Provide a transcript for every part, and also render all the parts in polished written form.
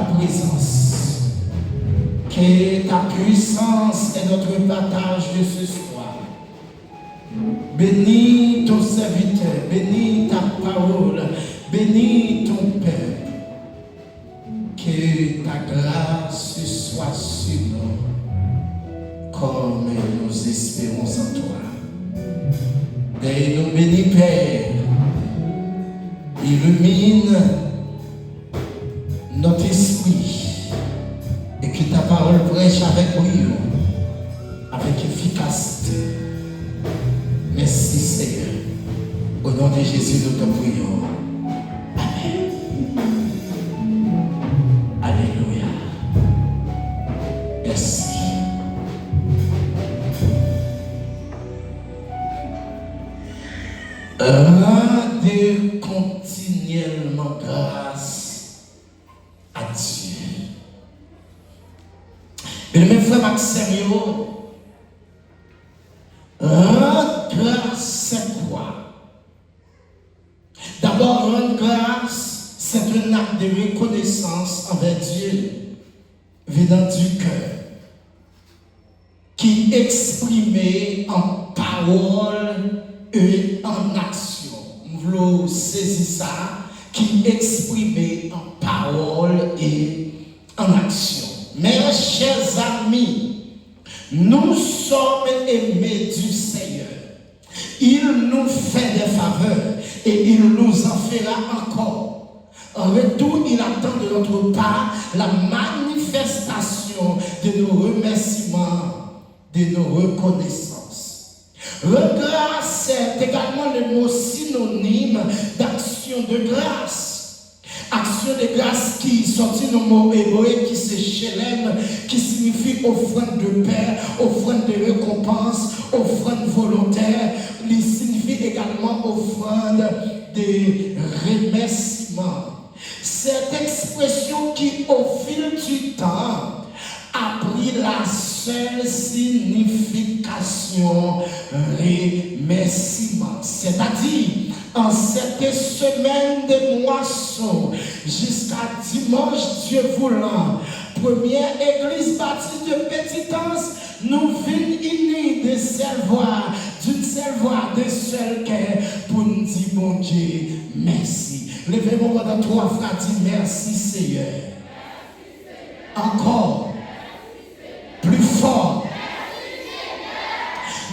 ta présence. Que ta puissance est notre partage de ce soir. Bénis ton serviteur, bénis ta parole, bénis ton peuple. Que ta grâce soit sur nous, comme nous espérons en toi. Et nous bénis, Père, illumine notre esprit et que ta parole prêche avec brio, avec efficacité. Merci Seigneur. Au nom de Jésus, nous te prions. Amen. Alléluia. Merci. Rendez continuellement grâce à Dieu. Mais mes frères Maxime, rendre grâce, c'est quoi? D'abord, rendre grâce, c'est un acte de reconnaissance envers Dieu, venant du cœur, qui est exprimé en parole et en action. Vous voulez saisir ça, qui est exprimé en parole et en action. Mes chers amis, nous sommes aimés du Seigneur. Il nous fait des faveurs et il nous en fera encore. En retour, il attend de notre part la manifestation de nos remerciements, de nos reconnaissances. Grâce est également le mot synonyme d'action de grâce. Action de grâce qui sortit le mot hébreu qui se chelem, qui signifie offrande de paix, offrande de récompense, offrande volontaire. Il signifie également offrande de remerciement. Cette expression qui, au fil du temps, a pris la seule signification remerciement. C'est-à-dire, en cette semaine de moisson, jusqu'à dimanche, Dieu voulant, première église baptiste de Pétitance, nous venons unis de seule voix, d'une seule voix, de seul cœur, pour nous dire, bon Dieu, merci. Levez-moi dans trois frères, dis merci Seigneur. Encore. Plus fort.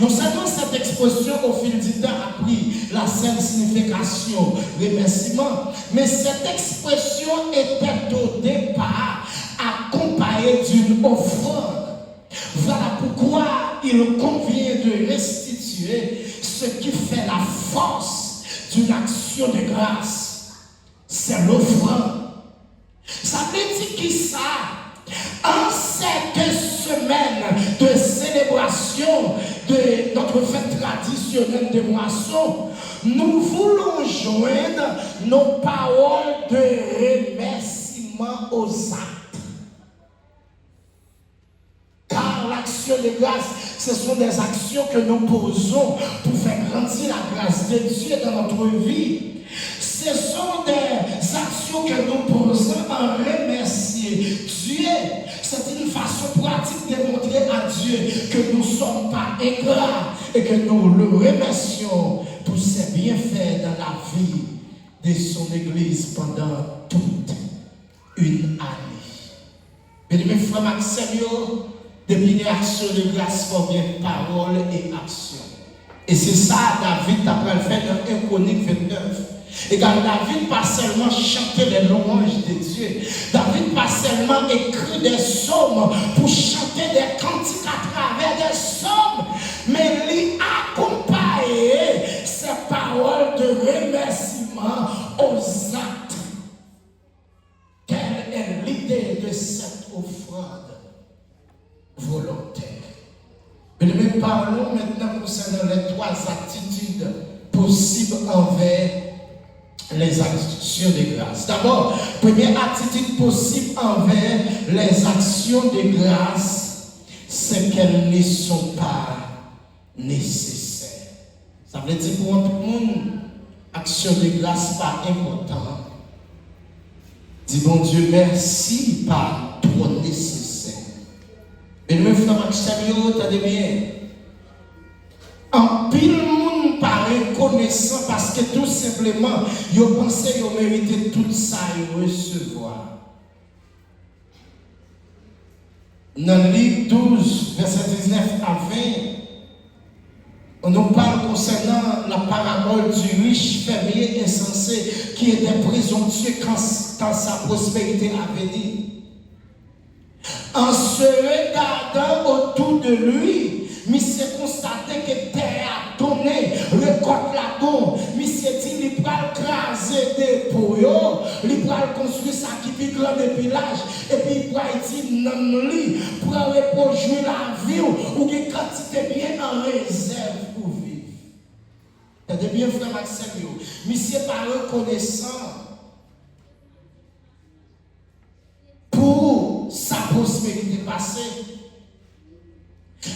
Non seulement cette expression au fil du temps a pris la seule signification remerciement, mais cette expression était au départ accompagnée d'une offrande. Voilà pourquoi il convient de restituer ce qui fait la force d'une action de grâce. C'est l'offrande. Ça veut dire qui ça? En cette semaine de célébration de notre fête traditionnelle de moisson, nous voulons joindre nos paroles de remerciement aux actes. Car l'action de grâce, ce sont des actions que nous posons pour faire grandir la grâce de Dieu dans notre vie. Ce sont des actions que nous posons en remercier Dieu. C'est une façon pratique de montrer à Dieu que nous ne sommes pas ingrats et que nous le remercions pour ses bienfaits dans la vie de son Église pendant toute une année. Mais mes frères Maxime, depuis l'action de grâce formée parole et action. Et c'est ça David a fait dans 1 Chronique 29. Et car David pas seulement chanter les louanges de Dieu, David pas seulement écrit des psaumes pour chanter des cantiques à travers des psaumes, mais il accompagne ces paroles de remerciement aux actes. Quelle est l'idée de cette offrande volontaire? Mais nous parlons maintenant concernant les trois attitudes possibles envers les actions de grâce. D'abord, première attitude possible envers les actions de grâce, c'est qu'elles ne sont pas nécessaires. Ça veut dire pour tout le monde, action de grâce pas important. Dis bon Dieu, merci par ton nécessaire. Et le frère Maxime, t'as bien. En pile monde pas reconnaissant parce que tout simplement, ils pensaient qu'ils méritaient tout ça et recevoir. Dans le livre 12, verset 19 à 20, on nous parle concernant la parabole du riche fermier insensé qui était présomptueux quand sa prospérité a venu. En se regardant autour de lui, monsieur constaté que terre a donné, récolte la bombe. Monsieur dit, il va craser des poyaux, il va construire ça qui est plus grand de village, et puis il va dire, non, lui, pour jouer la vie, ou une quantité bien en réserve pour vivre. T'as bien, frère Maxime, monsieur pas reconnaissant pour sa prospérité passée.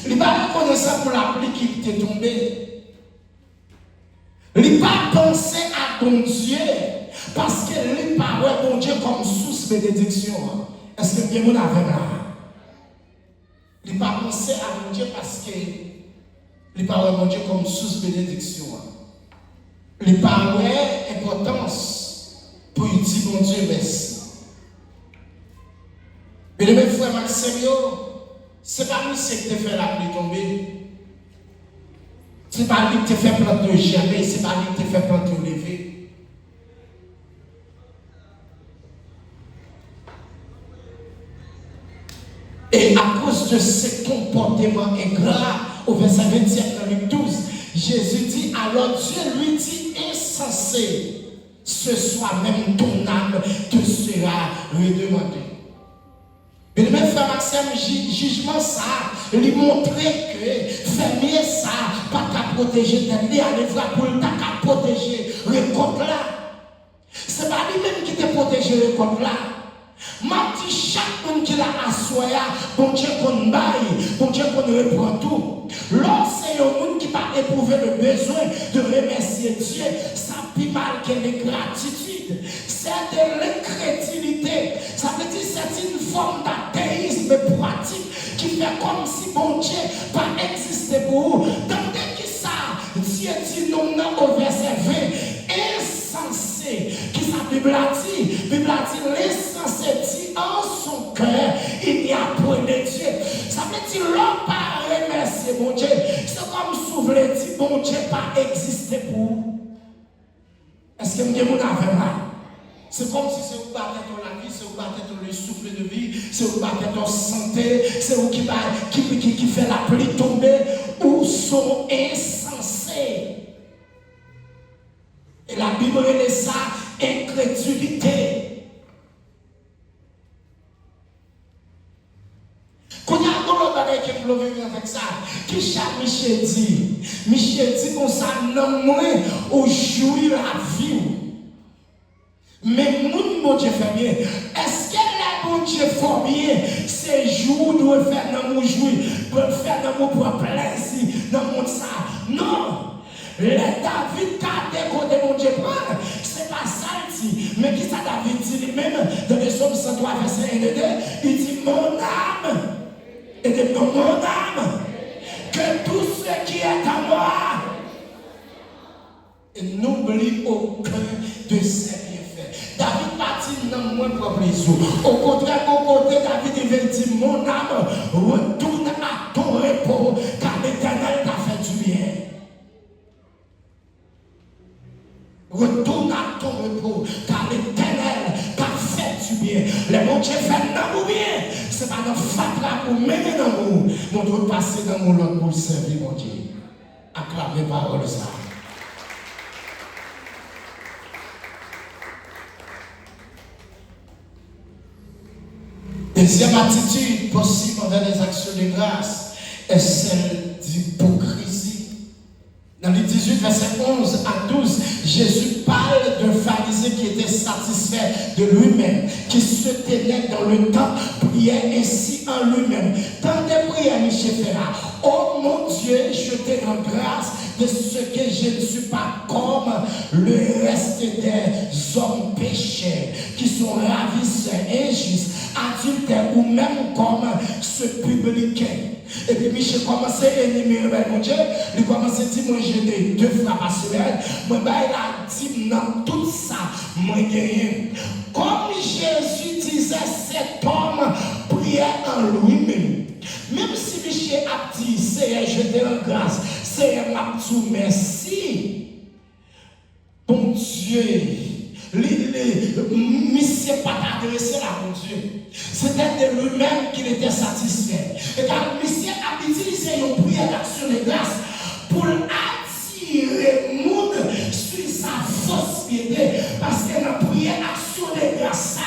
Il n'est pas reconnaissant pour la pluie qui était tombée. Il n'est pas pensé à ton Dieu parce qu'il n'est pas bon Dieu comme source de bénédiction. Est-ce que bien vous avez là? Il n'est pas pensé à mon Dieu parce qu'il n'est pas bon Dieu comme source de bénédiction. Il n'est pas importance pour lui dire mon Dieu merci. Mais le même frère Maxime, ce n'est pas lui qui te fait la pluie tomber. Ce n'est pas lui qui te fait plante de germer, ce n'est pas lui qui te fait plante de lever. Et à cause de ce comportement ingrat, au verset 27 dans Luc 12, Jésus dit, alors Dieu lui dit, insensé, ce soir même ton âme te sera redemandée. Mais le même frère Maxime, jugement ça, lui montrer que fermier ça, pas qu'à protéger d'elle, aller voir pour ta qu'à protéger récolte là. C'est pas lui-même qui te protège récolte là. Ma dit chaque monde qui l'a assoya, bon Dieu qu'on baille, bon Dieu qu'on reprend tout. Lorsque c'est un monde qui va éprouver le besoin de remercier Dieu, ça plus mal que l'ingratitude. C'est de l'incrédulité. Ça veut dire que c'est une forme d'athéisme pratique qui fait comme si bon Dieu pas existé pour vous. Dans qui ça, Dieu dit non, non, au verset 20, insensé, qui sa Bible a dit, l'insensé dit en son cœur, il n'y a point de Dieu. Ça veut dire l'homme pas remercier mon Dieu. C'est comme si vous voulez dire bon Dieu pas existé pour vous. Est-ce que vous avez mal? C'est comme si c'est vous battez dans la vie, c'est vous battez dans le souffle de vie, c'est vous battez dans la santé, c'est vous qui fait la pluie tomber, ou sont insensés. Et la Bible est ça, incrédulité. Quand il y a un autre bagage qui vous venir avec ça, qui chaque Michel dit comme ça, non moins, au jouir la vie. Mais mon Dieu fait bien. Est-ce que la bon Dieu fait bien? Ces jours doivent faire dans mon jouir, doivent faire dans mon plaisir, dans mon ça. Non! Les David qui a décodé mon Dieu prendre, c'est pas ça il dit. Mais qui ça David dit lui-même dans le psaume 103 verset 1 et 2, il dit mon âme, et de mon âme, que tout ce qui est à moi, et n'oublie aucun de ses bienfaits. David partit dans mon propre plaisir. Au contraire, au côté, David il dit mon âme, retourne à ton repos, car l'Éternel t'a fait du bien. Retourne à ton repos, car l'Éternel t'a fait du bien. Le bon Dieu fait dans nous bien. Ce n'est pas dans fatra pour mener dans nous. Nous devons passer dans nous l'autre pour servir mon Dieu. Acclamez parole ça. Deuxième attitude possible envers les actions de grâce est celle d'hypocrisie. Dans les 18, verset 11 à 12, Jésus parle d'un pharisien qui était satisfait de lui-même, qui se tenait dans le temple, priait ainsi en lui-même. Tant de prières, Michel Ferrat. Oh mon Dieu, je te rends grâce de ce que je ne suis pas comme le reste des hommes pécheurs qui sont ravisseurs, injustes, adultères ou même comme ce publicain. Et puis Michel commençait à énumérer mon Dieu, il commençait à dire moi j'ai 2 fois par semaine, moi il a dit dans tout ça, moi gagné. Comme Jésus disait, cet homme priait en lui-même. Même si Michel a dit, Seigneur, je te rends grâce, Seigneur, m'a dit merci. Bon Dieu, monsieur pas adressé à mon Dieu. C'était de lui-même qu'il était satisfait. Et quand monsieur a utilisé une prière d'action de grâce pour attirer le monde sur sa fausse piété. Parce que la prière d'action de grâce,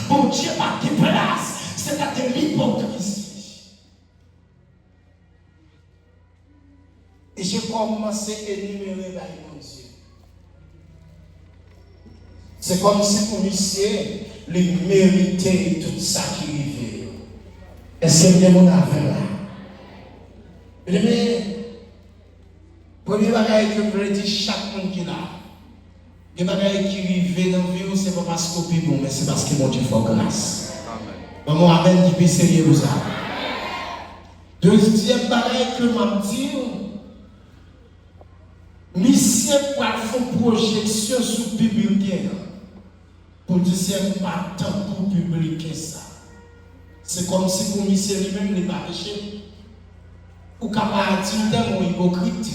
bon Dieu pas de place. C'était de l'hypocrisie. Et j'ai commencé à énumérer mon Dieu. C'est comme si pour monsieur, il méritait tout ça qui vivait. Est-ce que mon affaire là? Mais, premier bagage que je voulais dire chaque monde qui est là, les bagages qui vivent dans la vie, ce n'est pas parce qu'on est bon, mais c'est parce que mon Dieu fait grâce. Maman, amen, qui peut sérieux pour ça. Deuxième bagage que je dis, monsieur pour faire une projection sur le public. Pour dire c'est pas tant pour publier ça. C'est comme si pour monsieur lui-même n'est pas péché. Ou capable de dire mon hypocrite.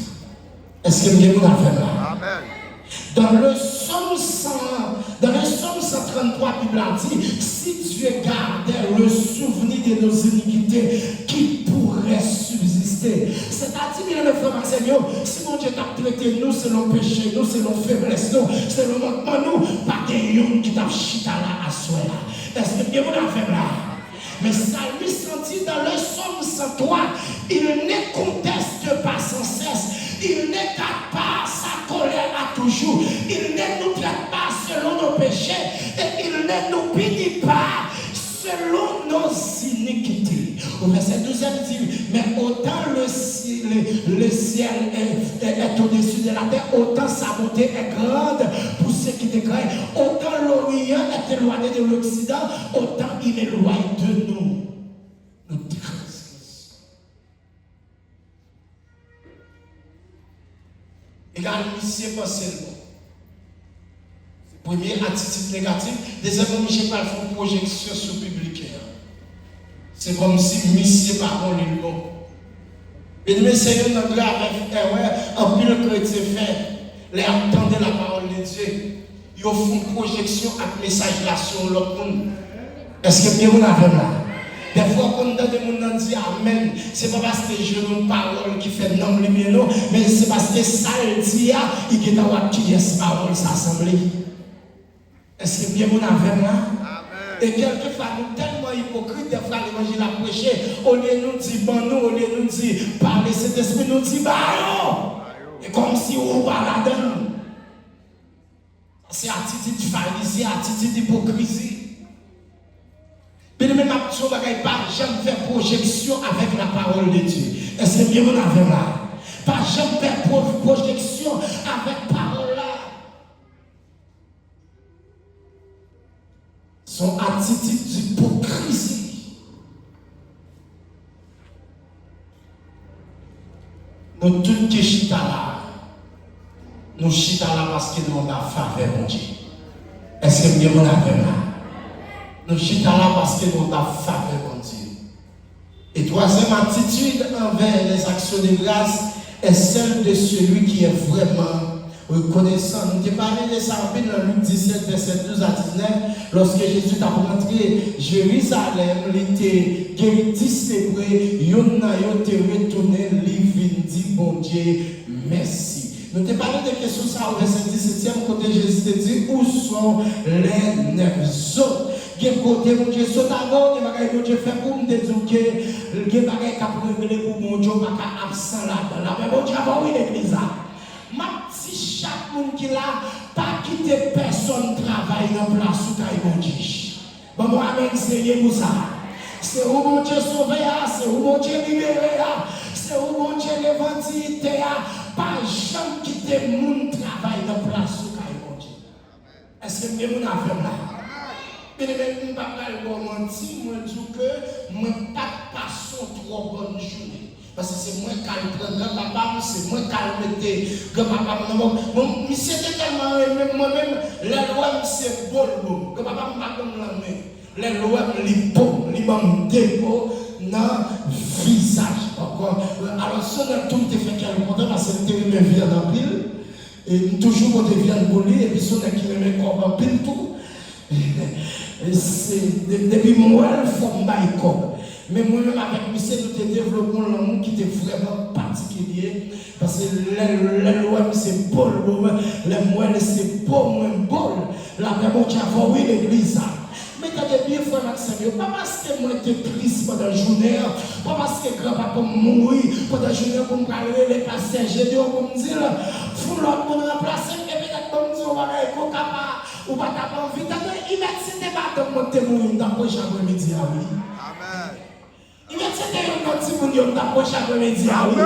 Est-ce que vous avez là? Amen. Dans le Somme 133, la Bible a dit, si Dieu gardait le souvenir de nos iniquités, qui pourrait subsister? C'est-à-dire, bien le frère Seigneur, si mon Dieu t'a traité nous, c'est nos péchés, nous, c'est nos faiblesses, nous, c'est nos manquements, nous, pas quelqu'un qui t'a chita là à soi là. Est-ce que bien vous l'avez fait là? Mais ça lui sentit dans le Somme 103, il ne conteste pas sans cesse, il n'écarte pas sa colère à toujours, il ne nous traite pas selon nos péchés et il ne nous punit pas selon nos iniquités. Au verset 12, il dit, mais autant le ciel est au-dessus de la terre, autant sa bonté est grande pour ceux qui te craignent. Autant l'Orient est éloigné de l'Occident, autant il est éloigné de nous. Nous transgressons. Et quand le monsieur pense seulement. Premier, attitude négative. Deuxièmement, Michel parle de projection sur le public. C'est comme si monsieur par contre lui bon. Et nous essayons d'entrer avec un pile chrétien fait. Les attendez la parole de Dieu. Ils font une projection avec message là sur l'autre monde. Est-ce que bien vous l'avez là? Des fois, quand des gens disent Amen, ce n'est pas parce que je veux une parole qui fait non, mais c'est parce que ça le dit, il y a qui est parole s'assembler. Est-ce que bien vous l'avez là? Et quelquefois, nous tellement hypocrites, des fois, l'évangile a prêché, au lieu de nous dire, bon, nous, au lieu de nous dire, parler cet esprit, nous dit, bah, et comme si on va là-dedans. C'est attitude pharisien, attitude d'hypocrisie. Mais même action, pas jamais faire projection avec la parole de Dieu. Est-ce que bien vous l'avez là? Pas jamais faire projection avec la parole là. Son attitude d'hypocrisie. Nous tous qui chita là, nous chita là parce que nous avons faveur, mon Dieu. Est-ce que bien vous l'avez là? Nous chita là parce que nous avons faveur, mon Dieu. Et troisième attitude envers les actions de grâce est celle de celui qui est vraiment reconnaissant. Nous avons parlé de ça dans Luc 17, verset 12 à 19, lorsque Jésus a rentré Jérusalem, il était guéri, célébré, il était retourné, il dit, bon Dieu, merci. Nous avons parlé de questions ça au verset 17e, côté Jésus te dit, où sont les 9 autres? Il y a côté mon Dieu saute avant, il y a des mon Dieu fait pour me dédouquer, il y a des bagages qui ont réglé pour mon Dieu, pas absent là-dedans. Mais mon Dieu, avant oui, l'église là. Ma petite chaque monde qui là, pas quitter personne travaille dans place où il mon Dieu. Bon, moi, amen, c'est pour ça. C'est où mon Dieu sauvé, c'est où mon Dieu libéré, c'est où bon Dieu l'évangile pas jamais quitter mon travail dans place où bon Dieu. Est-ce que vous avez affaire là? Mais je ne vais pas mentir, moi je dis que je n'ai pas de passion trop bonne journée. Parce que c'est moi qui le prends grand-papa, c'est moi qui le mettais grand-papa. Mais c'était tellement moi-même, les lois, c'est bon. Grand-papa m'a pas comme la main. Les lois, les beaux, les mêmes dépôts dans le visage. Alors, ça, on a tout fait qu'elle content parce que c'était mes vies en pile. Et toujours, on devient poli, et puis, ça, on a qui me corps en pile tout. Depuis moi, il faut me corps. Mais moi-même, avec monsieur, nous développons l'amour qui était vraiment particulier. Parce que les lois, c'est beau, les moelles, c'est beau, moins beau. La même qui a oui l'église. Mais t'as des bien, frère Maxime, pas parce que moi j'étais triste pendant la journée, pas parce que grand-papa mourir pendant la journée pour me parler les passagers, pour me dire, faut l'autre pour nous remplacer, et peut-être pour me dire, on va aller au capa, ou pas t'as envie, il met c'était pas de monter mourir dans le prochain après-midi, oui. Amen. Il met c'était un petit mourir dans le prochain après-midi, oui.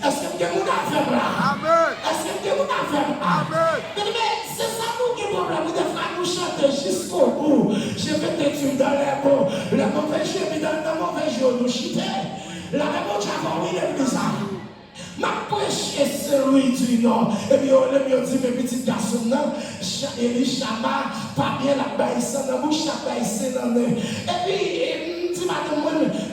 Est-ce que vous avez un affaire là? Amen. Est-ce que vous avez un affaire là? Amen. Mais c'est ça nous qui problème, vous devez nous chanter jusqu'au bout. Je vais te tuer dans les mots. Le mauvais jeu, mais dans le mauvais jeu, nous chuter. La même chose avant, oui, l'église. Ma prêche est celui du Nord. Et puis, on a dit, mes petits garçons, Eli Chama, pas bien la baisse, dans bouche, la baisse, dans le. Et puis, dis madame,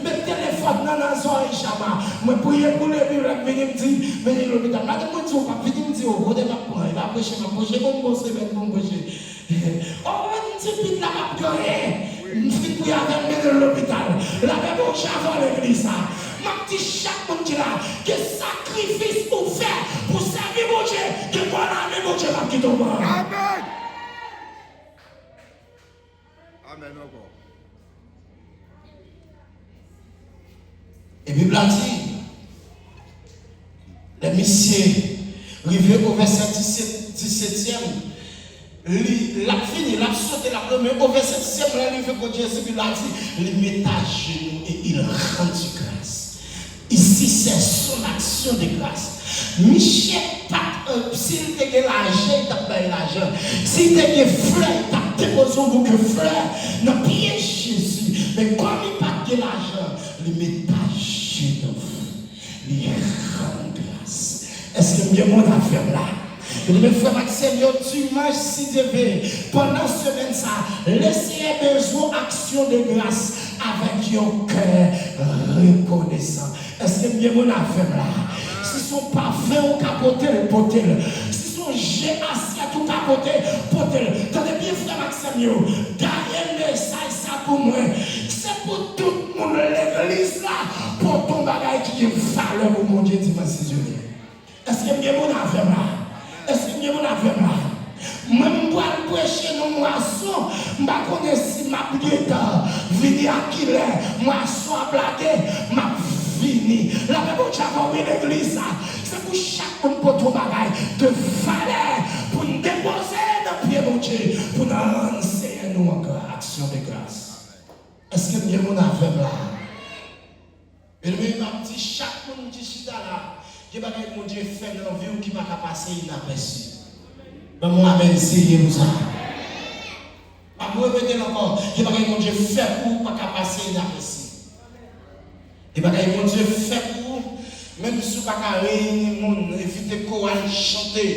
mes téléphones dans la zone, Chama. Moi, prier pour les vivre, venir me dire, venir l'hôpital. Madame, moi, tu vas pas venir me dire, oh, vous devez m'apprendre, il va prêcher, bon bosser, bon prêcher. Oh, un petit peu là, ma pleurer. Je pour avec l'hôpital. La même chose avant l'église. Ma petite chaque monde qui là, que sacrifice pour faire, pour servir mon Dieu, que moi là, mais mon Dieu va quitter moi. Amen. Amen encore. Et Bible a dit, les messieurs, arrivés au verset 17e, la fini, la sauté la première, au verset 17e, il arrive pour Jésus, il a dit, il met à genoux et il rend grâce. Ici, c'est son action de grâce. Michel, s'il te dit l'argent, il t'a payé l'argent. S'il te dit fleur, il t'a déposé un bouquet de fleurs dans le pied de Jésus. Mais comme il n'a pas de l'argent, il met à genoux. Il rend grâce. Est-ce que bien mon affaire là? Il me fait Maxime, tu manges si tu veux. Pendant ce semaine, ça, laissez besoin action de grâce avec un cœur reconnaissant. Est-ce que bien mon affaire là? Si son parfum au capoté, le potel. Si son jet assiette au capoté, potel. Tenez bien, frère Maxime, derrière ça pour moi. C'est pour tout le monde, l'église là, pour ton bagage qui est valeur pour mon Dieu dimanche. Est-ce que bien mon affaire là? Est-ce que vous avez là? Même pour prêcher nos moissons, je ne connais pas si ma guitare vini à qui l'est, moisson à blaguer, ma fini. La même chose avant l'église, c'est pour chaque monde pour ton bagage de valeur, pour nous déposer dans le pied de Dieu, pour nous enseigner nous encore action de grâce. Est-ce que bien vous avez là? Et le même dit, chaque monde qui est là, qui va mon Dieu fait dans la vie ou qui va passer inaperçu. Mais moi, amen, c'est pour ça. Je vais répéter encore, qui va mon Dieu fait pour pas passer inaperçu. Et va mon Dieu fait pour, même si vous ne pouvez pas éviter de chanter,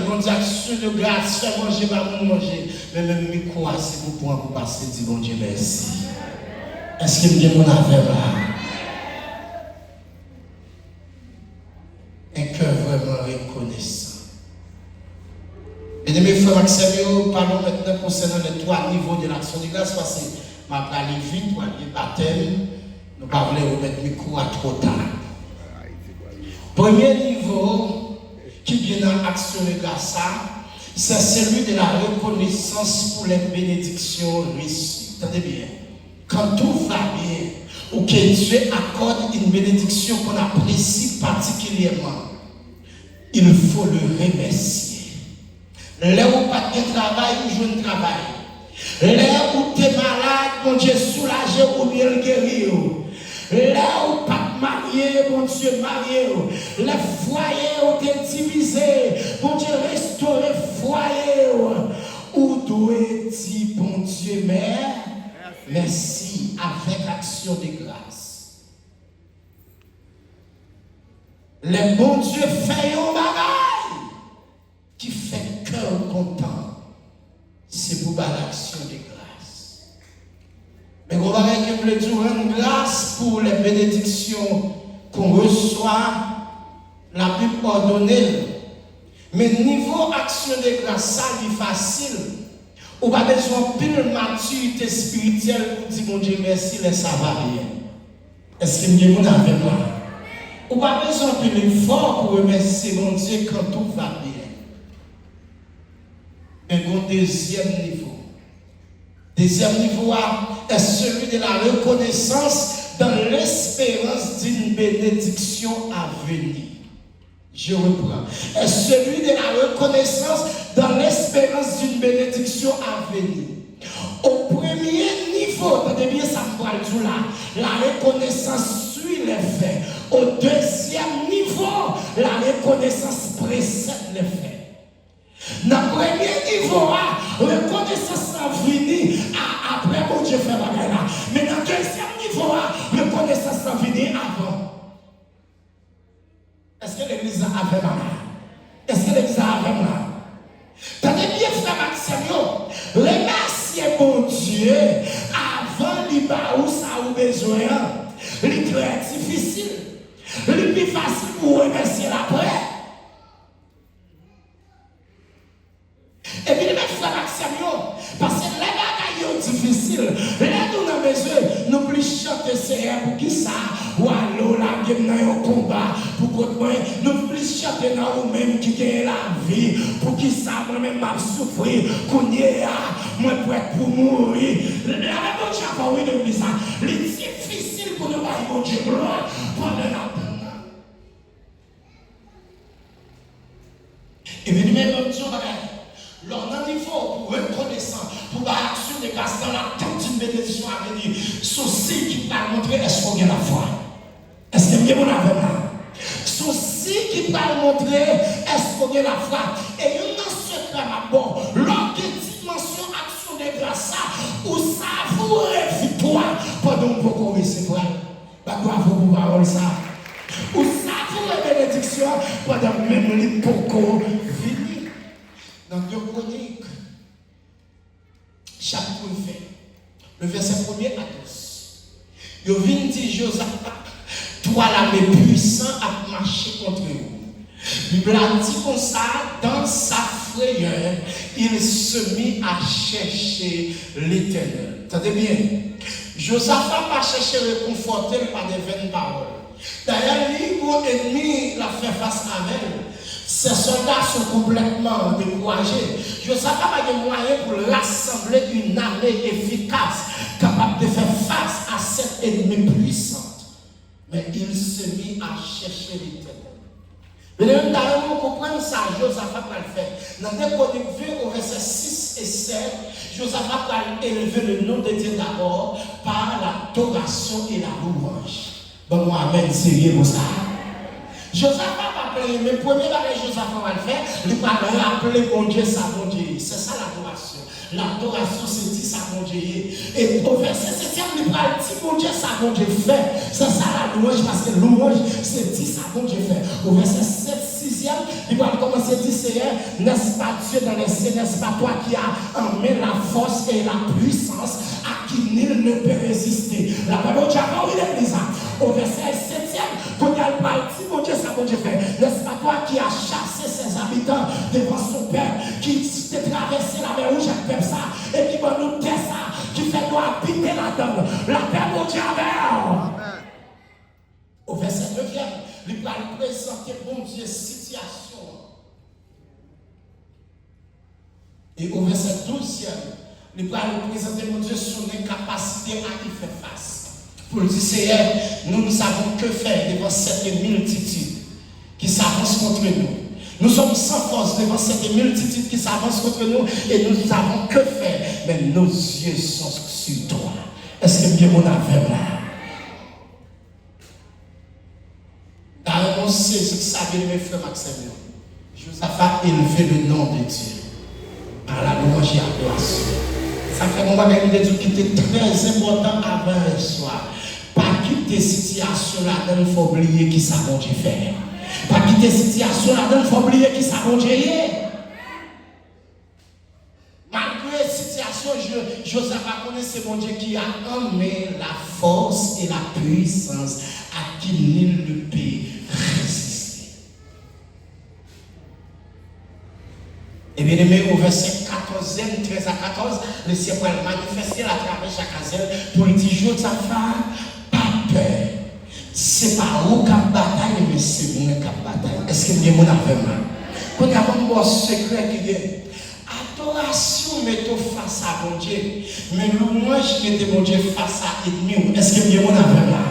mon Dieu, action de grâce, fait manger, pas manger. Mais même mes quoi, c'est pour pouvoir passer, dit mon Dieu, merci. Est-ce que bien mon affaire là? Un cœur vraiment reconnaissant. Mesdames et frères, Maxime, parlons maintenant concernant les trois niveaux de l'action de grâce, parce que je vais aller vite pour aller baptême. Nous ne pouvons pas remettre le micro à trop tard. Premier niveau qui vient dans l'action de grâce, c'est celui de la reconnaissance pour les bénédictions reçues. Attendez bien. Quand tout va bien, ou que Dieu accorde une bénédiction qu'on apprécie particulièrement, il faut le remercier. Là où pas de travail, ou je ne travaille. Là où tu es malade, mon Dieu soulagé ou bien guéri. Là où pas marié, bon Dieu, marié. Les foyers ont été divisés. Bon Dieu, restaurer foyer. Ou doit dire, bon Dieu, merci avec action de grâce. Le bon Dieu fait un bagage qui fait cœur content. C'est pour l'action de grâce. Mais on va dire une grâce pour les bénédictions qu'on reçoit, la Bible ordonnée. Mais niveau action de grâce, ça est facile. On n'a pas besoin de maturité spirituelle pour dire mon Dieu merci, mais ça va bien. Est-ce que vous avez avec moi? On n'a pas besoin de l'effort pour remercier mon Dieu quand tout va bien. Mais au deuxième niveau est celui de la reconnaissance dans l'espérance d'une bénédiction à venir. Je reprends. Est celui de la reconnaissance dans l'espérance d'une bénédiction à venir. Au premier niveau, attendez bien ça me parle tout là, la reconnaissance suit les faits. Au deuxième niveau, la reconnaissance précède les faits. Dans le premier niveau, reconnaissance à venir après mon Dieu fait bagay là. Mais dans le deuxième niveau, reconnaissance à venir avant. Est-ce que l'église a fait mal? Est-ce que l'église a fait mal? Tenez bien, frère Maxime, remerciez mon Dieu avant de où ça a besoin. C'est très difficile. C'est plus facile pour remercier l'après. Et puis, les frères Maxime, parce que les bagailles sont difficiles. Là, nous avons besoin, nous plus chanter Seigneur pour qui ça, ou alors la game dans un combat, pour que nous plus chanter dans nous-mêmes qui gagnent la vie, pour qui ça, moi-même, m'a souffrir, qu'on y est, moi, pour mourir. La même chose, pas oui, de ça. C'est difficile pour nous voir mon Dieu gloire pendant la temps. Et puis, même chose, leur niveau pour reconnaissance, pour l'action de grâce dans l'attente d'une bénédiction à venir, ceci qui va montrer est-ce qu'on a la foi. Est-ce que vous avez la foi? Ceci qui va montrer est-ce qu'on a la foi. Et il y a un secret d'abord, lors de dimension action de grâce, où ça vous victoire pendant que vous recevrez. Pas quoi vous parole ça. Où ça vous bénédiction pendant même les pocos venir. Dans 2 Chroniques, chapitre 20, le verset 1er à 12. Il vient dire Josaphat, toi l'âme puissant a marché contre vous. Il a dit comme ça, dans sa frayeur, il se mit à chercher l'Éternel. Attendez bien, Josaphat va chercher le conforter par des vaines paroles. D'ailleurs, lui, mon ennemi l'a fait face à elle. Ces soldats sont complètement découragés. Josaphat a des moyens pour rassembler une armée efficace, capable de faire face à cette ennemie puissante. Mais il se mit à chercher l'Éternel. Mais nous comprenons ça, Josaphat va le faire. Dans 2 Chroniques 20, au verset 6 et 7, Josaphat va élever le nom de Dieu d'abord par l'adoration et la louange. Bon, moi, amen, c'est pour ça. Josaphat va appeler, mais le premier bagage Josaphat va le faire, il va rappeler mon Dieu, ça, mon Dieu. C'est ça l'adoration. L'adoration, c'est dit ça, mon Dieu. Et au verset 7, il va dire, mon Dieu, ça, mon Dieu fait. C'est ça la louange, parce que louange, c'est dit ça, mon Dieu fait. Au verset 7, 6e, il va commencer à dire, Seigneur, n'est-ce pas Dieu dans les cieux, n'est-ce pas toi qui as emmené la force et la puissance à qui nul ne peut résister. La Bible dit, au verset 7e, quand il a dit, mon Dieu, ça, mon Dieu fait. N'est-ce pas toi qui as chassé ses habitants devant son père, qui t'a traversé la mer rouge avec ça, et qui va nous dire ça, qui fait nous habiter là-dedans. La paix, mon Dieu, Amen. Au verset 9e, il va présenter, mon Dieu, situation. Et au verset 12e, il va présenter, mon Dieu, son incapacité à y faire face. Pour dire, Seigneur, nous ne savons que faire devant cette multitude qui s'avance contre nous. Nous sommes sans force devant cette multitude qui s'avance contre nous et nous ne savons que faire. Mais nos yeux sont sur toi. Est-ce que bien on a fait là? ça, bien mes frères Maxime. Josaphat élevé le nom de Dieu par la louange et l'adoration. Ça fait mon bagage de Dieu qui était très important avant le soir. Pas quitter situation là-dedans, il faut oublier qui ça bon Dieu faire. Pas quitter situation là-dedans, il faut oublier qui ça bon Dieu est. Malgré la situation, Josaphat connaissait mon Dieu qui a emmené la force et la puissance à qui nul ne peut résister. Et bien aimé, au verset 14, 13 à 14, le Seigneur va manifester à travers Jacazel pour lui dire, Josaphat, pas peur. C'est pas où qu'à bataille, mais c'est moi qui bataille. Est-ce que vous avez mon affaire? Quand il y a un bon secret qui est, adoration mettons face à mon Dieu, mais louange mettez mon Dieu face à ennemi. Est-ce que vous avez mon affaire là?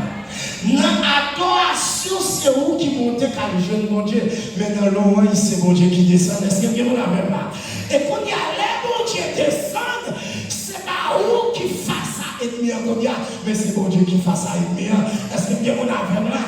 Dans l'adoration, c'est vous qui montez car le jeune mon Dieu, mais dans louange, c'est mon Dieu qui descend. Est-ce que vous avez mon affaire là? Et quand il y a les mon Dieu descend, c'est pas vous qui face à ennemi, mais c'est mon Dieu qui face à ennemi. Est-ce que vous avez mon affaire là?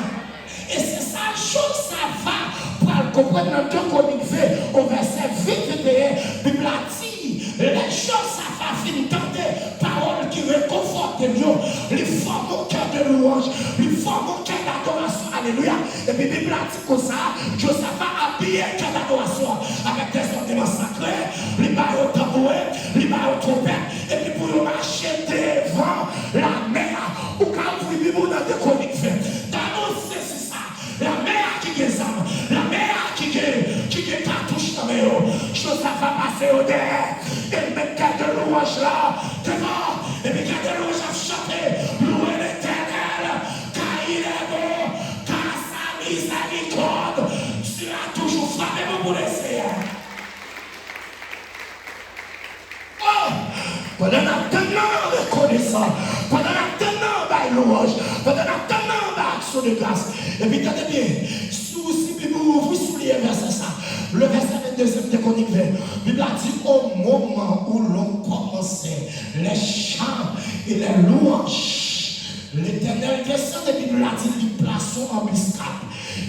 Et c'est ça, chose ça va pour comprendre dans 2 Chroniques 20 au verset 21, Bible a dit, les choses ça va finir tenter, paroles qui réconfortent Dieu, les formes au cœur de louange, les formes au cœur d'adoration, alléluia. Et puis Bible a dit comme ça, Josaphat habillé cœur d'adoration avec des ordonnances sacrées, les bails au tambouret, les bails au trompette, et puis pour nous marcher devant la mer, ou quand vous vivez dans 2 Chroniques 20, d'annoncer la mer qui est âme, la mer qui est cartouche dans mes eaux. Josaphat va passer au derrière. Et même qu'à de louange là, devant. Et puis qu'à de louange à chanter. Louer l'Éternel, car il est bon, car sa miséricorde. Tu as toujours frappé pour l'essayer. Oh! Pendant attendant reconnaissant, pendant attendant louange, pendant attendant action de grâce. Et puis, attendez bien, si vous souliez verset ça, le verset 22 de Chroniques 20, Bible a dit au moment où l'on commençait les chants et les louanges, l'Éternel descend et Bible a dit, il place son embuscade.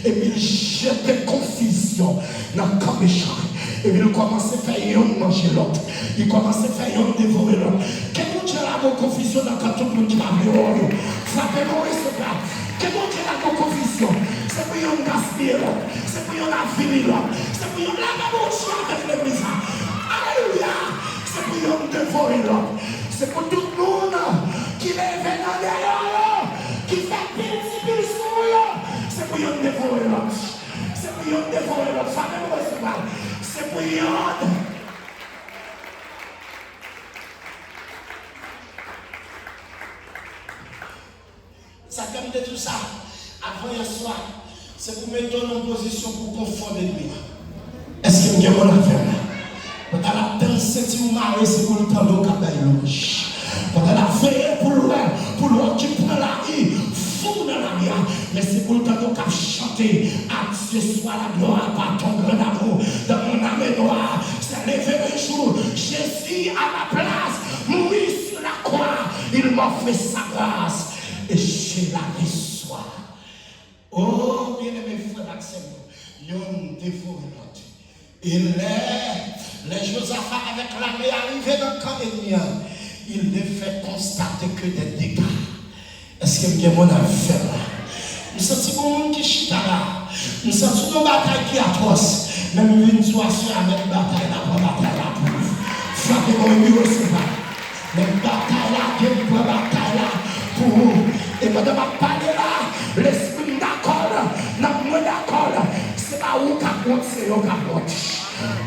Et puis, il jette confusion dans le camp méchant. Et puis, il commence à faire un manger l'autre. Il commence à faire un dévorer l'autre. Quel bon Dieu a la confusion dans le camp tout le monde qui va venir. Frappez-moi et ce plat. Quel bon Dieu a la confusion. C'est pour yon gaspiller l'autre. C'est pour yon affiler l'autre. C'est pour yon laver mon chien avec l'église. Alléluia. C'est pour yon dévorer l'autre. C'est pour tout le monde qui lève dans derrière, qui fait pile sur l'autre. C'est pour yon dévorer l'autre. C'est pour yon dévorer l'autre. Frappez-moi et ce plat. C'est pour yon. Ça comme de tout ça, avant hier soir, c'est pour mettre en position pour confondre lui. Est-ce que vous avez mon affaire là? Quand elle a dansé, si vous marrez, c'est pour le prendre au cap d'Aïlouche. Quand elle a veillé pour l'eau qui prend la vie, fou dans la vie, mais c'est pour le prendre au cap chanter. À ce soit la gloire par ton grand amour, dans mon âme noire, c'est levé un jour, Jésus à ma place, mourir sur la croix, il m'a fait sa grâce. Et je la reçois. Oh, bien-aimé frère Maxime, yon dévoré l'autre. Et les Josaphat avec l'armée arrivés dans le camp ennemi, il ne fait constater que des dégâts. Est-ce que vous avez mon affaire là? Nous sentons un monde qui chita là. Nous sentons une bataille qui est atroce. Même une situation à mettre bataille là pour bataille là pour. Frappez-moi au bureau, c'est pas. Même bataille là, pour bataille là pour. Et quand on va parler là, l'esprit d'accord, non moins d'accord, c'est pas où qu'à compte, c'est où qu'à compte.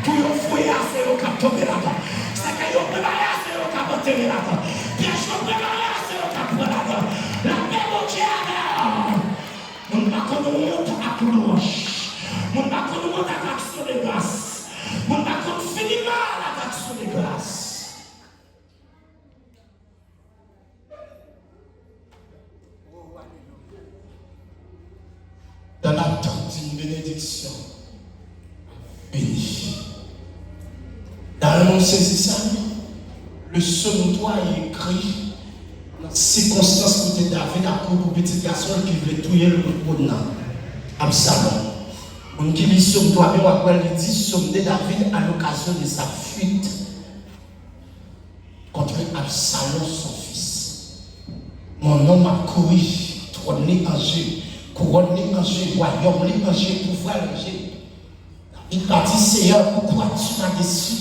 Pour yon frère, c'est où qu'à tomber là-dedans. C'est que yon préparé, c'est où qu'à monter là-dedans. Piège yon préparé, c'est où qu'à prendre là-dedans. La paix, mon Dieu, on ne va pas nous à tout louange. On ne va pas nous à l'action de grâce. On ne va pas finir mal à l'action de grâce. Dans l'attente d'une bénédiction bénie. Dans le monde saisissant, le second toit est écrit dans les circonstances où David a couru pour petit garçon qui voulait tuer le trône Absalom. On qui lit Somme 3, mais après il dit Somme de David à l'occasion de sa fuite contre Absalom, son fils. Mon nom m'a couru, trôné en Dieu, couronné en Dieu, royaume en Dieu, pouvoir en Dieu. Il a dit Seigneur, pourquoi tu m'as déçu?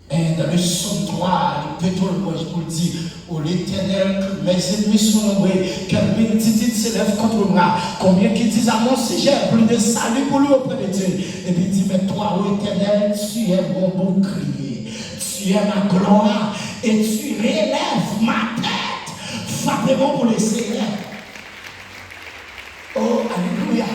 Et dans le Somme 3, le pétrole pour dire, oh l'Éternel, que mes ennemis sont nombreux, quelle multitude s'élève contre moi. Combien qui disent à mon sujet, plus de salut pour lui auprès de Dieu. Et puis il dit, mais toi, oh Éternel, tu es mon bouclier, tu es ma gloire, et tu relèves ma tête. Frappez-moi pour le Seigneur. Oh, alléluia.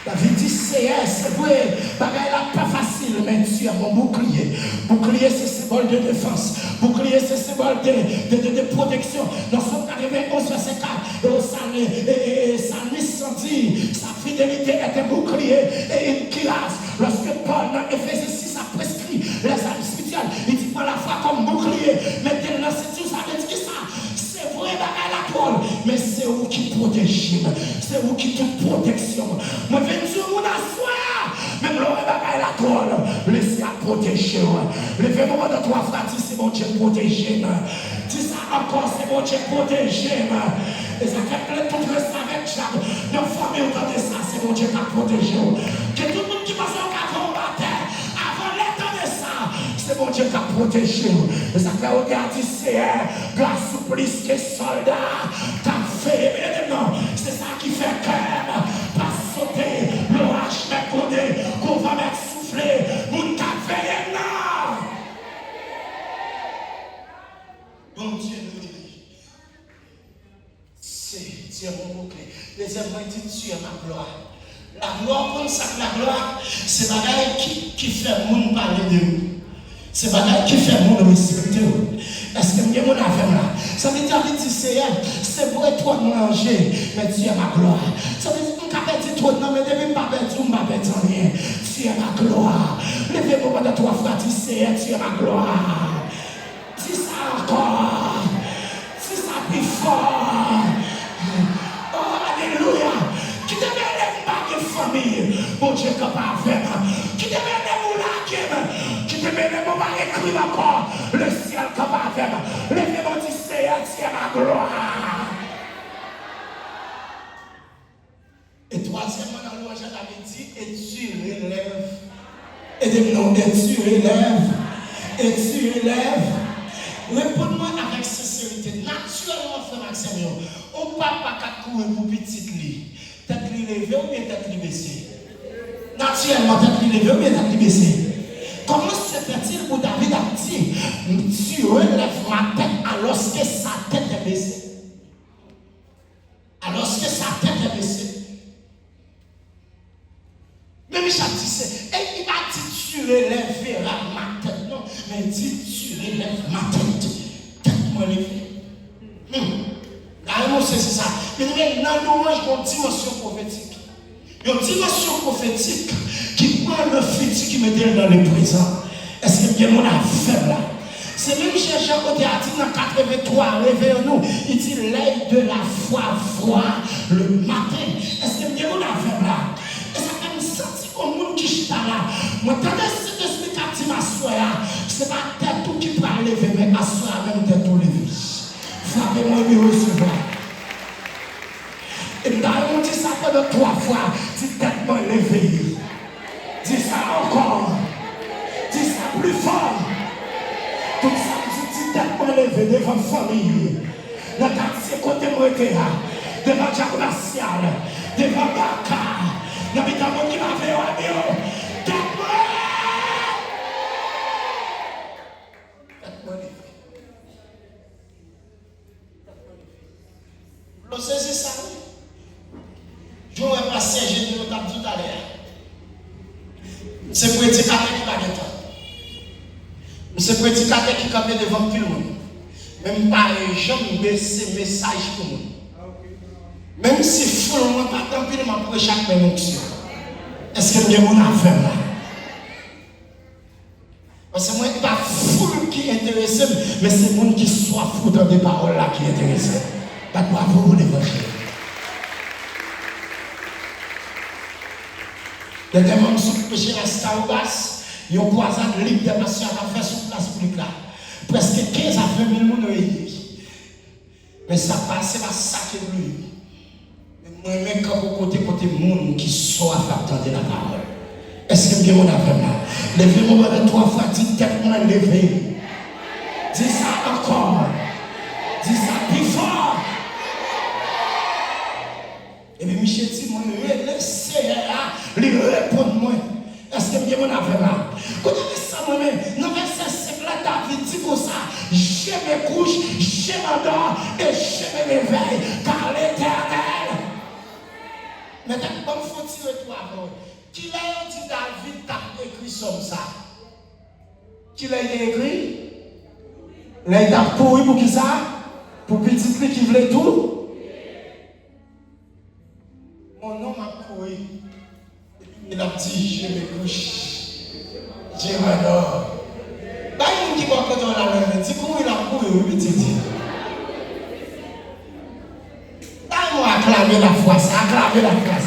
David dit, Seigneur, c'est vrai, bagaille là pas facile, mais tu es mon bouclier. Bouclier, c'est symbole de défense. Bouclier, c'est symbole de protection. Dans son 91, verset 4, Salmis dit, sa fidélité est un bouclier et une cuirasse. Lorsque Paul, dans Éphésiens 6, a prescrit les armes spirituelles, il dit, prends la foi comme bouclier. Mettez-le dans cette chose, ça veut dire ça. C'est vrai, bagaille la Paul, mais c'est où qui protège, c'est où qui toute protection. Moi, je vais dire, mon assoir, même l'homme bagaille la Paul, laissez à protéger. Levez-moi dans toi, frère, c'est mon Dieu protégé. Dis ça encore, c'est mon Dieu protégé. Et ça fait plein de tout le ça avec Jacques. Nos familles entendez ça, c'est mon Dieu qui a protégé. Que tout le monde qui passe au cavon matin, avant l'entendre ça, c'est mon Dieu qui a protégé. Et ça fait regarder, c'est la souplesse que soldat t'a fait. Non, c'est ça qui fait cœur. Pas sauter, l'orage met condé, qu'on va mettre souffler, mon t'a fait non. Bon Dieu, tu es mon bouclier. Deuxièmement, il dit, tu es ma gloire. La gloire, comme ça, la gloire, c'est bagaille qui fait le monde parler de nous. C'est bagaille qui fait le monde respecter. Est-ce que je mon affaire là? Ça veut dire, Seigneur, c'est vrai, toi, mon ange, mais tu es ma gloire. Ça veut dire, on ne peut pas dire toi, non, mais depuis ma bête, on ne peut pas rien. Tu es ma gloire. Levez-moi de toi, frère, Seigneur, tu es ma gloire. Dis ça encore. Dis ça plus fort. Oh, alléluia. Qui te met les bagues de famille, mon Dieu, capable de faire. Qui te met les moulacs, qui te met les mots à écrire encore, le ciel capable de faire. Levez-moi du Seigneur, tu es ma gloire. Et troisièmement, dans l'ouange, j'avais dit, et tu relèves. Et dis-moi, et tu relèves. Et tu relèves. Réponds-moi avec sincérité. Naturellement, frère Maxime, on ne peut pas courir pour petite lit. Tête levée ou bien tête baissée? Naturellement, tête levée ou bien tête baissée? Comment se fait-il pour David à dire, tu relèves ma tête alors que sa tête est baissée? Alors que sa tête est baissée. Même Michel dit, et il m'a dit, tu relèveras ma tête. Non, mais il dit, tu relèves ma tête. Tête-moi levée. La c'est ça. Mais dans l'ouange, il y a une dimension prophétique. Il y a une dimension prophétique qui prend le futur qui me donne dans le présent. Est-ce que bien mon affaire là? C'est même Jean côté a dit dans 83, réveillons-nous. Il dit l'œil de la foi voit le matin. Est-ce que bien mon affaire là? Et ça fait me sentir comme monde qui chita là. Moi, tant que cet esprit qui a dit ma soeur, c'est pas tête tout qui peut lever, mais ma soeur même tête tout lever. Frappez-moi et recevoir. Et nous avons dit ça pendant 3 fois. Dis tête-moi levé. Dis ça encore. Dis ça plus fort. Tout ça, dis tête-moi levé devant la famille. Dans le quartier côté Moïtéa. Devant Jacques Martial. Devant Baka. Dans le monde qui m'a fait au Amio. Tête-moi. Tête-moi levé. Vous saisissez ça? Je vais passer, j'ai dit tout à l'heure. C'est pour étiqueter qui va être. C'est pour étiqueter qui va devant tout le monde. Même pas les gens baisser message pour nous. Même si fou, on n'a pas tant pis pour chaque même option. Est-ce que bien mon affaire là? Parce que moi, il n'y a pas fou qui est intéressé, mais c'est le monde qui soit fou dans des paroles là qui est intéressé. Pas de bravo pour l'évangile. Les démons sont péchés à Staubas, ils ont croisé libre des patients à faire sur place publique là. Presque 15 à 20 000 personnes réunis. Mais ça passe, c'est pas ça qui est lui. Mais moi-même, quand vous côté monde qui sont à faire entendre la parole. Est-ce que vous avez fait là? Levez-moi avec 3 fois, dites tête-moi levé. Dis ça encore. Dis ça plus fort. Et puis Michel dit, moi, laissez là, lui répondre moi. Est-ce que vous avez fait là? Quand vous avez ça moi-même, dans verset 5 là, David dit comme ça, je me couche, je m'endors et je me réveille, car l'Éternel. Mais comme il faut tirer toi avant. Qui l'a dit David t'a écrit comme ça? Qui l'a écrit? Là, il t'a couru pour qui ça? Pour petit lui qui voulait tout? Mon nom m'a couru. Il a dit, je me couche. Je m'adore. Pas une qui va quand on l'a levé. Dis comment il a couru, petit dit. Moi acclamer la foi, ça, acclamer la foi.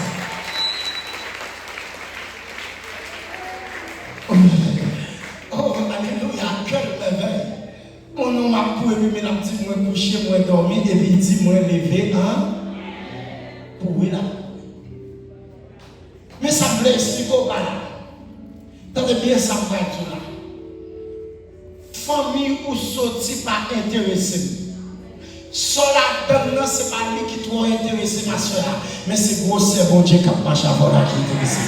Oh, alléluia, quel réveil. Mon nom m'a couru, mais l'a dit, moi couché, moi dormi, et puis il dit, moi levé, hein? Pour la mais ça me explique au bas. Tendez bien ça va être là. Famille ou sorti pas intéressé. Sur la donne, c'est pas lui qui trop intéressé, ma soeur. Mais c'est gros, c'est bon Dieu qui a marché avant là qui est intéressé.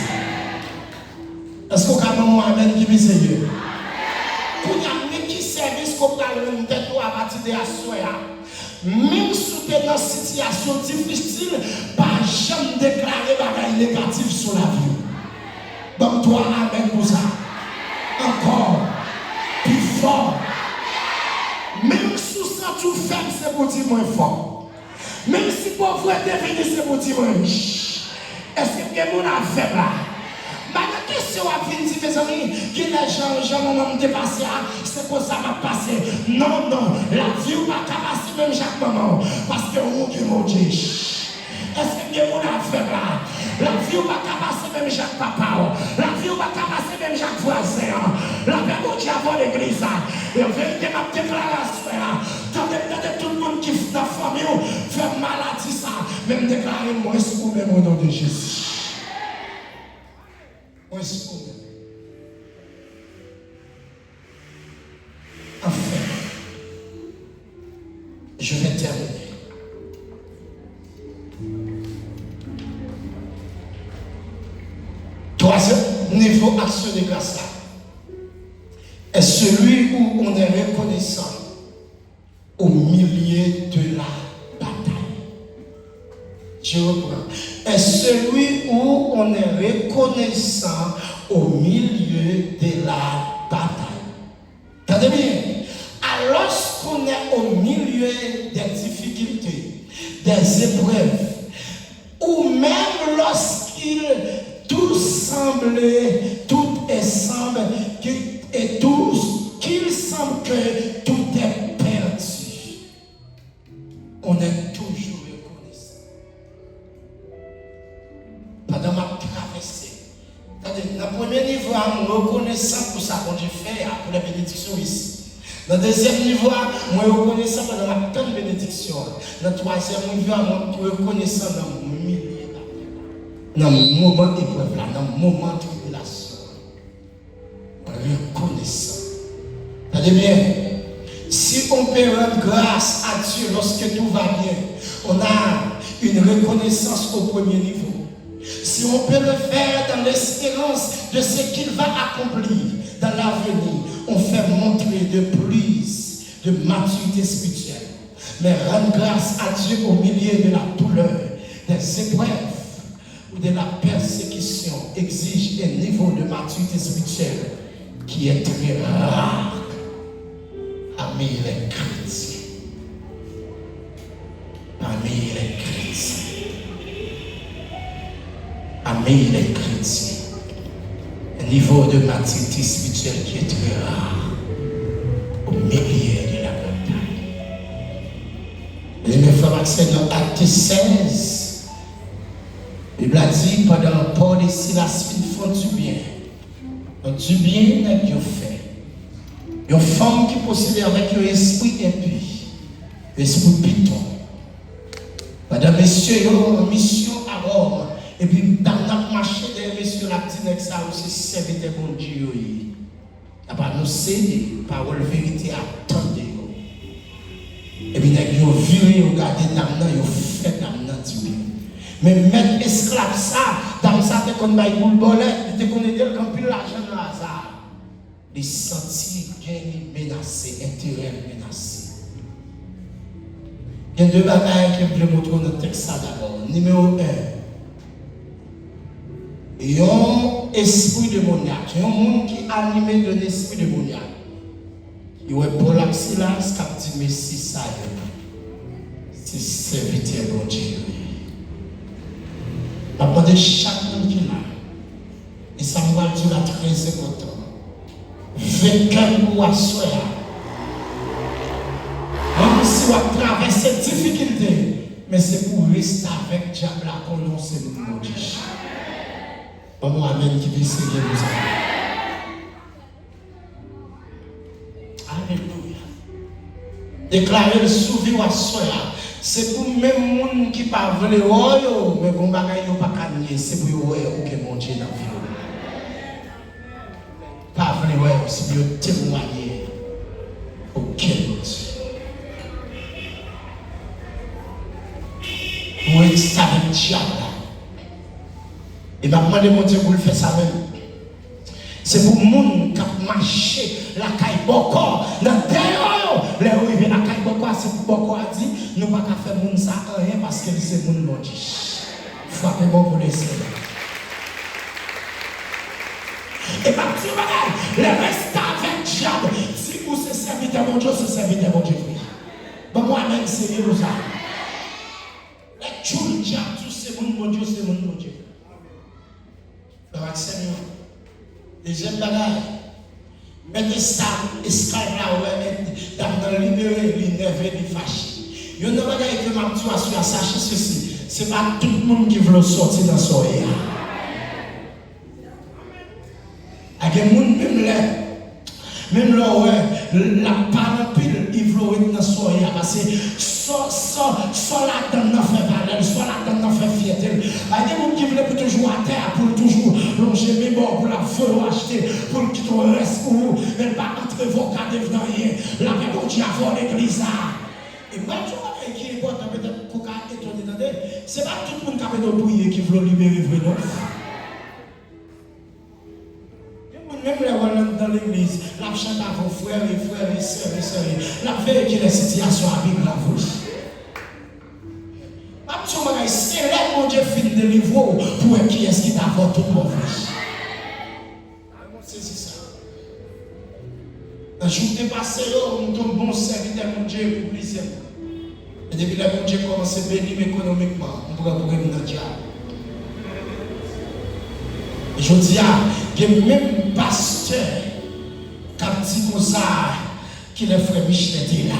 Est-ce qu'on a un amen qui est sérieux? Pour y amener qui service qu'on a le tête à partir de la soeur. Même si tu es dans une situation difficile, pas jamais déclarer bagaille négatif sur la vie. Donc toi, amen pour ça. Encore, plus fort. Même si tu fais, c'est pour dire moins fort. Même si pauvreté vient, c'est pour dire moins riche. Est-ce que quelqu'un a fait là? Ma question a fini, mes amis, que les gens m'ont dépassé, c'est pour ça m'a passé. Non, non, la vie ou pas passer même chaque moment. Parce que vous qui m'ont dit. Est-ce que bien mon affaire là? La vie ou pas passer même chaque papa. La vie ou pas passer même chaque voisin. La vie ou qui avant l'église. Et en vérité, ma déclaration. Quand tout le monde qui fait la famille fait maladie ça. Même déclarer moi ou même au nom de Jésus. Enfin, je vais terminer. Troisième niveau action de grâce est celui où on est reconnaissant au milieu de la bataille. Je reprends. Est celui où on est reconnaissant au milieu de la bataille. Attendez bien. Alors qu'on est au milieu des difficultés, des épreuves, ou même lorsqu'il tout semble, tout semble, et tout qu'il semble que tout est perdu, on est toujours reconnaissant. Pendant ma traversée, dans le premier niveau, je suis reconnaissant pour ça qu'on fait pour la bénédiction ici. Dans le deuxième niveau, je suis reconnaissant pendant ma pleine bénédiction. Dans le troisième niveau, je suis reconnaissant dans mon milieu, dans mon moment d'épreuve, dans mon moment de tribulation. Reconnaissant. Attendez bien. Si on peut rendre grâce à Dieu lorsque tout va bien, on a une reconnaissance au premier niveau. Si on peut le faire dans l'espérance de ce qu'il va accomplir dans l'avenir, on fait montrer de plus de maturité spirituelle. Mais rendre grâce à Dieu au milieu de la douleur, des épreuves ou de la persécution exige un niveau de maturité spirituelle qui est très rare parmi les chrétiens. Parmi les chrétiens. Parmi les chrétiens. Un niveau de maturité spirituelle qui est très rare au milieu de la bataille. Et mes frères, c'est dans Acte 16. Il a dit pendant Paul et Silas font du bien. Donc, du bien n'est que fait. Une femme qui possède avec un esprit impie, l'esprit piton. Madame, messieurs, en mission à Rome, et puis dans notre marché des messieurs, la petite ça aussi serviteur bon Dieu. Il n'y a pas nous céder, parole vérité, attendez. Et puis, ils ont vu, ils ont gardé d'amna, ils ont fait d'amna du bien. Mais mettre esclave ça, dans ça, tu connais pas le bolet, tu connais déjà quand plus l'argent dans le hasard. Les sentir gagner menacés, intérêt menacé. Il y a deux bagages que je vais montrer dans le texte d'abord. Numéro 1. Il y a un esprit démoniaque. Il y a un monde qui est animé d'un esprit démoniaque. Il y a Paul et Silas qui dit Messie ça. C'est serviteur de Dieu. Je vais demander chaque monde qui est là. Et ça me va dire à très important. Vainqueur ou assoya. Même si on traverse cette difficulté, mais c'est pour rester avec Diable à prononcer le mot de Dieu. Bon, amen qui dit Seigneur nous Alléluia. Déclarer le souvi ou assoya. C'est pour même les gens qui ne parlent pas, mais bon, ils ne peuvent pas gagner. C'est pour eux que mon Dieu n'a vu. Pas vrai, c'est pour témoigner auquel Dieu. Pour être avec Diable. Et m'a demandé mon Dieu pour le faire ça même. C'est pour les gens qui marchent la caille boko. Dans le terre, les gens qui viennent la caille boko, c'est pour boko a dit, nous ne pouvons pas faire moun ça rien parce que c'est mon bon Dieu. Frappez-moi pour les Seigneur. Et ma petite bagage, les restes avec diable. Si vous se serviteur mon Dieu, c'est serviteur mon Dieu. Bon, moi-même, c'est Jérusalem. Les tout diable, tout c'est mon Dieu, c'est mon Dieu. Donc, Seigneur, deuxième bagage, mettez ça, esclave là, dans le libéré, l'énervé, les fâché. Il y a une bagage que ma petite assure, sachez ceci, c'est pas tout le monde qui veut sortir dans son air. Il y a des gens même là, la panoplie, il veut être dans son air. Parce que soit la donne n'a fait valeur, soit la donne n'a fait fierté. Il y a des gens qui veulent toujours à terre, pour toujours longer mes bords, pour la vouloir acheter, pour qu'il te reste pour vous. Mais pas entre vos cas devenant rien. La paix pour Dieu avant l'église. Et moi, je qui est important, peut-être pour étonner, c'est pas tout le monde qui a besoin de prier qui veut libérer vraiment. Même dans l'église, la chante à vos frères et sœurs, la veille qui est la situation à vivre la vous. C'est là mon Dieu fin de niveau pour qui est-ce qui t'a fait tout mauvais. C'est ça. Un jour dépassé, on tombe bon serviteur mon Dieu pour lui. Et depuis là, mon Dieu commence à bénir économiquement, on pourra pour lui dans le diable. Et je dis, il y a même pasteur qui a dit comme ça, que le frère Michel était là.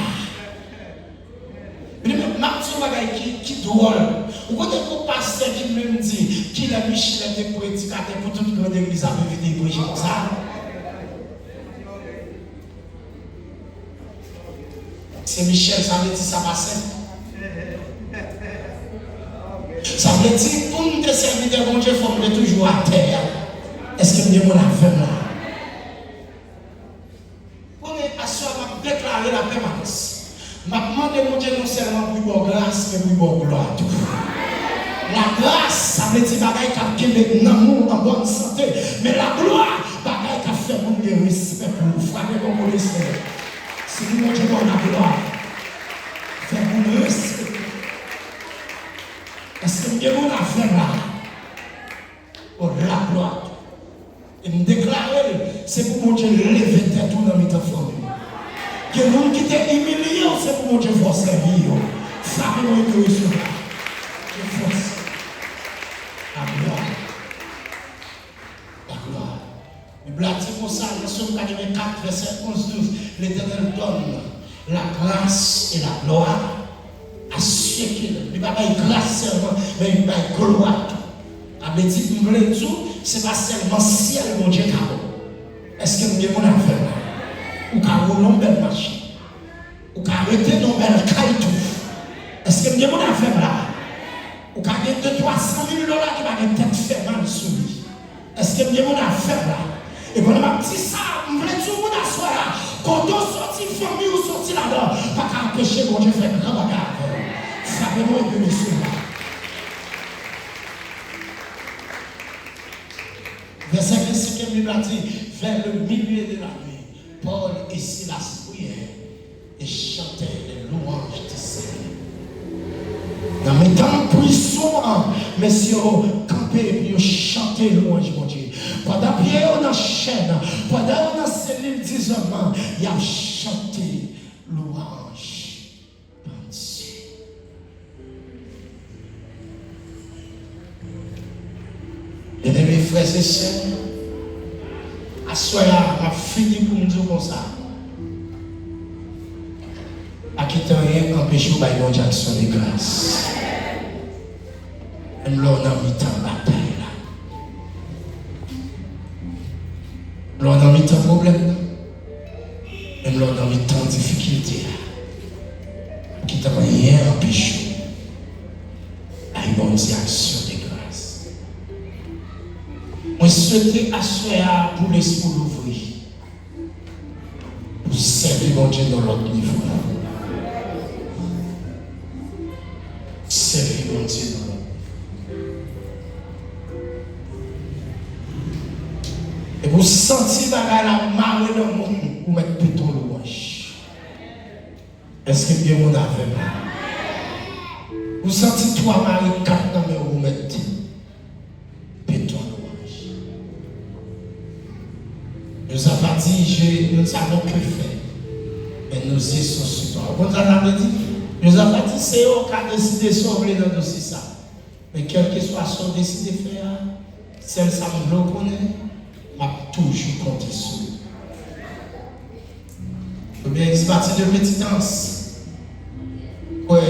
Mais même qui est drôle. Vous voyez un pasteur qui même dit qu'il a Michel était pour éducateur pour toute grande église à venir prêcher comme ça. C'est Michel, ça veut dire ça passe. Ça veut dire pour nous servir de bon Dieu, il faut nous toujours à terre. Est-ce que nous avons la femme là? Pour nous déclarer la permanence. Je demande mon Dieu non seulement pour grâce, mais pour gloire. La grâce, ça veut dire que nous avons en bonne santé. Mais la gloire, c'est que fait mon respect pour nous. Frapper comme le Seigneur. Si nous mon Dieu donne la gloire, fait mon respect. Est-ce que nous avons la femme là? Pour la gloire. Et me déclarer, c'est pour mon Dieu lever tête tout dans mes enfants. Que les gens qui étaient humiliés, c'est pour mon Dieu faire servir. Frappez-moi et que je force. La gloire. La gloire. La Bible dit pour ça, dans Somme 84, verset 11-12, l'Éternel donne la grâce et la gloire à ceux qui ne. Il n'y a pas de grâce seulement, mais il n'y a pas de gloire. veut dire que ce n'est pas seulement ciel, mon Dieu, est-ce que nous avons affaire là? Ou qu'on a une belle machine? Ou qu'on a arrêté une belle caille? Est-ce que nous avons affaire là? Ou qu'on a 200 000 dollars qui va être tête fermée sur lui? Est-ce que nous avons affaire là? Et quand on dit ça, on veut tout le monde asseoir. Quand on sortit famille ou sortit là-dedans, pas qu'à empêcher mon Dieu de faire grand bagage. Frappez-moi et monsieur. Verset 25, la Bible a dit, vers le milieu de la nuit, Paul et Silas priaient et chantaient les louanges du Seigneur. Dans mes temps, prison, messieurs, campés et chanter louange, mon Dieu. Pendant que on enchaîne, pendant qu'on a cellule d'isolement, il a chanté louange. Bien-aimés frères et sœurs, à soya, m'a fini pour nous dire comme ça. À qui t'en rien empêche ou bailler mon Jackson de grâce. Même là, on a mis tant bataille là. Là, on a mis tant problème là. Même là, on a mis tant difficulté là. À qui t'en rien empêche ou bailler mon Jackson de grâce. Moi, souhaite asseoir pour l'esprit l'ouvrir. Pour servir mon Dieu dans l'autre niveau. Servir mon Dieu dans l'autre. Et vous sentez la marée dans le monde, vous mettez tout ton louange. Est-ce que bien mon affaire? Vous sentez trois maris, quatre dans le vous mettez. Nous avons dit, nous savons que faire. Mais nous y sommes sur toi. Vous avez dit, nous avons dit, c'est eux qui ont décidé de sauver dans le dossier ça. Mais quel que soit son décidé de faire, celle ça me le connaît, m'a toujours compté sur lui. Je veux bien expartir de pétitance. Ouais,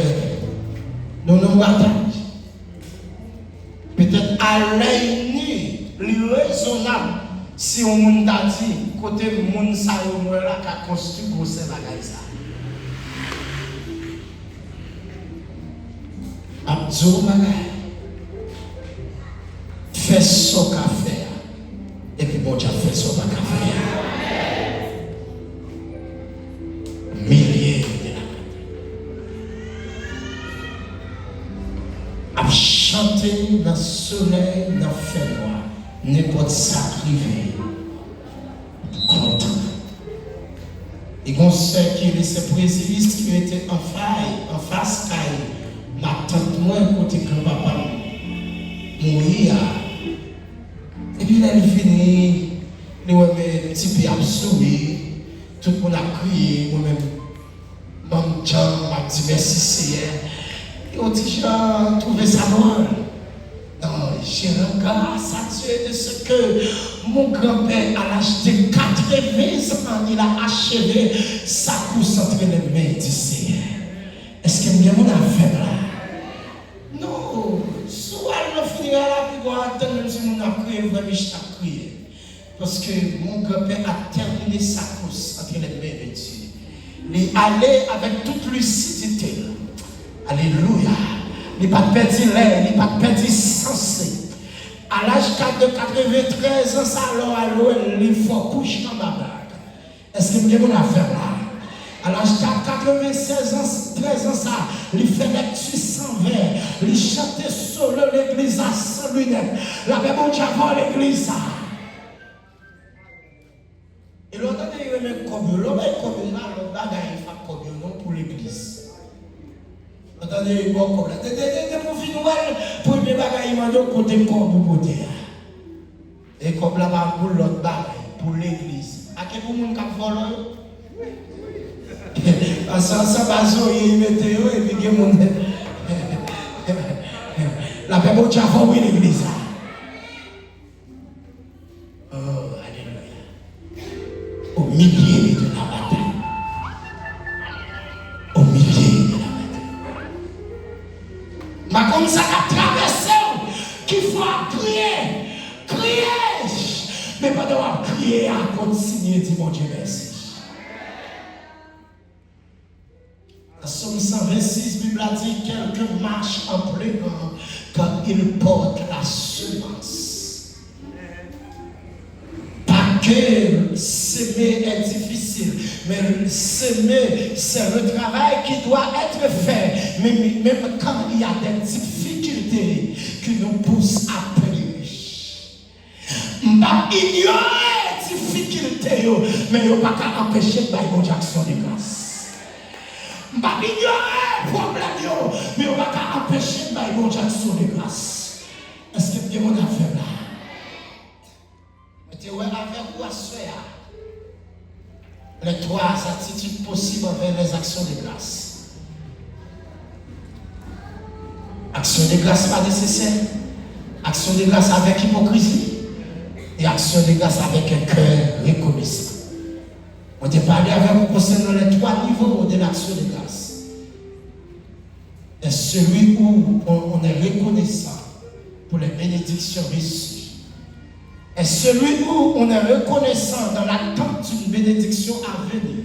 nous nous battons. Peut-être à l'œil nu, raisonnable. Si on t'a dit, côté moun sa yo mwen la ka construit grosse bagay ça. Abdou bagay. Fais ce qu'a fait. Et puis bon Dieu fait ce qu'a fait. Milliers de la chanter dans le soleil, dans le fait noir. N'importe ça privé, content. Et on sait qu'il y a ces présidents qui étaient en faille, en face caille, ma tante moi côté grand-papa mourir. Et puis là, il finit, nous avons un petit peu absorbé, tout le monde a crié, moi-même, maman, m'a dit merci Seigneur. Et on dit, j'ai trouvé ça loin. Non, j'ai grâce à Dieu de ce que mon grand-père, à l'âge de 80 ans, il a achevé sa course entre les mains du Seigneur. Est-ce que bien mon affaire là? Non, soit le finira là, puis on attend même si on a crié, vraiment, je t'ai crié. Parce que mon grand-père a terminé sa course entre les mains de Dieu. Il est allé avec toute lucidité. Alléluia. Il n'a pas perdu l'air, il n'a pas perdu sensé. À l'âge de 93 ans, ça alors, il faut coucher dans ma bague. Est-ce que vous avez une affaire là? À l'âge de 96 ans, 13 ans, ça, il fait lecture sans verre, il chantait solo l'église à sans lunettes. La Bible dit avant l'église ça. Et l'autre, il remet comme l'autre, là, l'autre bagaille, il fait comme non pour l'église. Attendez, bon, comme là. Pour finir, premier bagaille, il m'a dit côté comme pour côté. Et comme là, pour l'autre bagaille, pour l'église. À quel moment on a volé? Parce que ça va il mettait et puis il y a mon. La Bible dit avant l'église. Oh, alléluia. Au milieu de la bataille. Au milieu de la bataille. Mais comme ça a traversé, qui faut crier, crier. Mais pendant qu'on crier, à continuer, dit mon Dieu merci. Dans Somme 126, la Bible a dit quelques marchent en pleurant quand ils portent la semence. Pas que s'aimer est difficile, mais s'aimer, c'est le travail qui doit être fait. Même quand il y a des difficultés qui nous poussent à prier. On va ignorer les difficultés, mais on ne va pas empêcher de faire une action de grâce. On va ignorer les problèmes, mais on ne va pas empêcher de faire une action de grâce. Est-ce que Dieu m'a fait là? Mettez-vous avec vous à soi. Les trois attitudes possibles envers les actions de grâce. Action de grâce pas nécessaire. Action de grâce avec hypocrisie. Et action de grâce avec un cœur reconnaissant. On t'a parlé avec vous concernant les trois niveaux de l'action de grâce. Et celui où on est reconnaissant pour les bénédictions reçues. Et celui où on est reconnaissant dans l'attente d'une bénédiction à venir.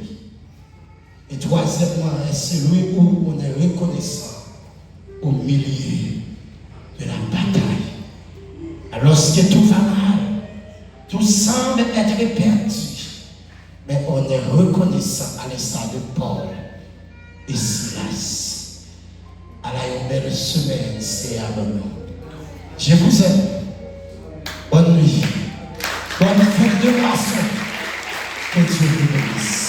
Et troisièmement, est celui où on est reconnaissant au milieu de la bataille. Alors, lorsque tout va mal, tout semble être perdu, mais on est reconnaissant à l'instar de Paul et Silas. À la belle semaine, c'est à nous. Je vous aime. Bonne nuit. Bonne fête de grâce. Que Dieu vous bénisse.